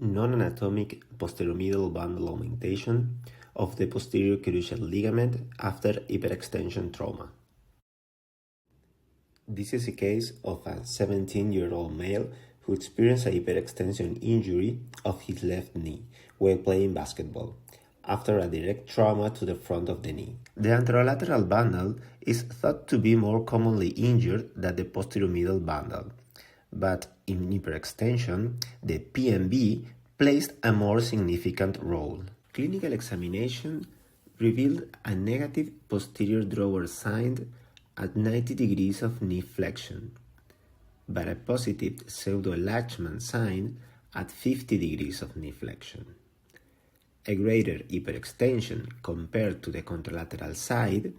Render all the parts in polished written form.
non-anatomic posteromedial bundle augmentation of the posterior cruciate ligament after hyperextension trauma. This is a case of a 17-year-old male who experienced a hyperextension injury of his left knee while playing basketball after a direct trauma to the front of the knee. The anterolateral bundle is thought to be more commonly injured than the posteromedial bundle, but in hyperextension, the PMB played a more significant role. Clinical examination revealed a negative posterior drawer sign at 90 degrees of knee flexion, but a positive pseudo-enlargement sign at 50 degrees of knee flexion. A greater hyperextension compared to the contralateral side,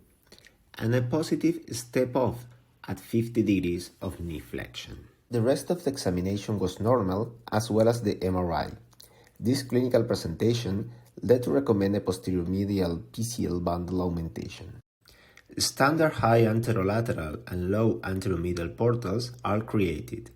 and a positive step-off at 50 degrees of knee flexion. The rest of the examination was normal, as well as the MRI. This clinical presentation led to recommend a posterior medial PCL bundle augmentation. Standard high anterolateral and low anteromedial portals are created.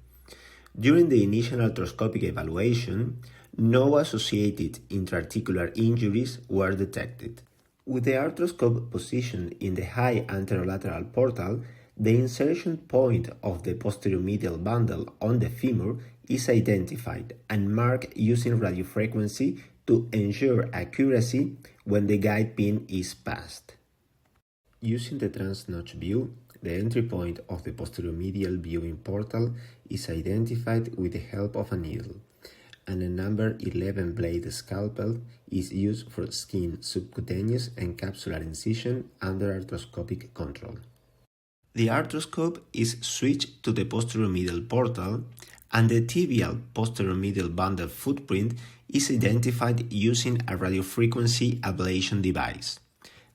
During the initial arthroscopic evaluation, no associated intra-articular injuries were detected. With the arthroscope positioned in the high anterolateral portal, the insertion point of the posterior medial bundle on the femur is identified and marked using radiofrequency to ensure accuracy when the guide pin is passed. Using the trans-notch view, the entry point of the posterior medial viewing portal is identified with the help of a needle, and a number 11 blade scalpel is used for skin subcutaneous and capsular incision under arthroscopic control. The arthroscope is switched to the posterior medial portal, and the tibial posterior medial bundle footprint is identified using a radiofrequency ablation device.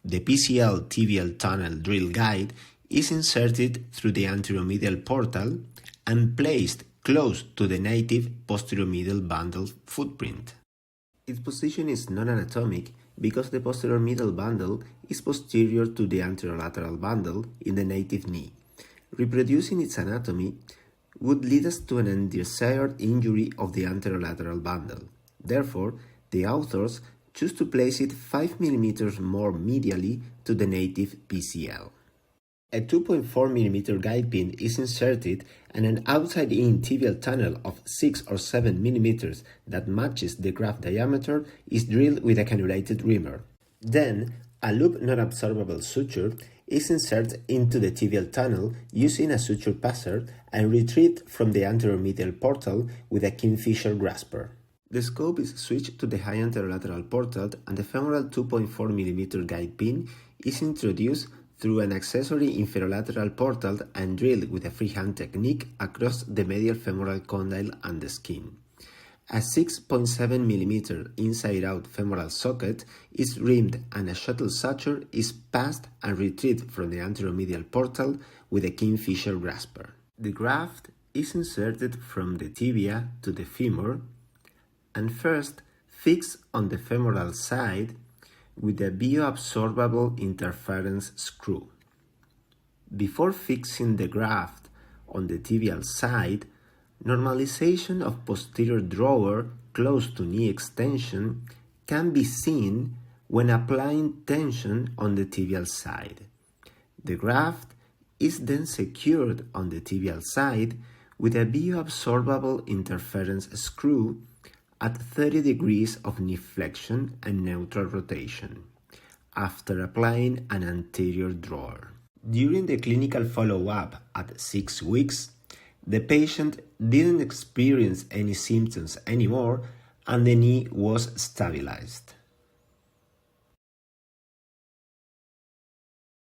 The PCL tibial tunnel drill guide is inserted through the anterior medial portal and placed close to the native posterior medial bundle footprint. Its position is non-anatomic because the posterior medial bundle is posterior to the anterolateral bundle in the native knee. Reproducing its anatomy would lead us to an undesired injury of the anterolateral bundle. Therefore, the authors choose to place it 5 mm more medially to the native PCL. A 2.4 mm guide pin is inserted, and an outside-in tibial tunnel of 6 or 7 mm that matches the graft diameter is drilled with a cannulated reamer. Then, a loop non-absorbable suture is inserted into the tibial tunnel using a suture passer and retrieved from the anterior medial portal with a Kingfisher grasper. The scope is switched to the high anterolateral portal, and the femoral 2.4 mm guide pin is introduced through an accessory inferolateral portal and drilled with a freehand technique across the medial femoral condyle and the skin. A 6.7 mm inside-out femoral socket is rimmed, and a shuttle suture is passed and retrieved from the anteromedial portal with a Kingfisher grasper. The graft is inserted from the tibia to the femur and first fixed on the femoral side with a bioabsorbable interference screw. Before fixing the graft on the tibial side, normalization of posterior drawer close to knee extension can be seen when applying tension on the tibial side. The graft is then secured on the tibial side with a bioabsorbable interference screw at 30 degrees of knee flexion and neutral rotation, after applying an anterior drawer. During the clinical follow-up at 6 weeks, the patient didn't experience any symptoms anymore, and the knee was stabilized.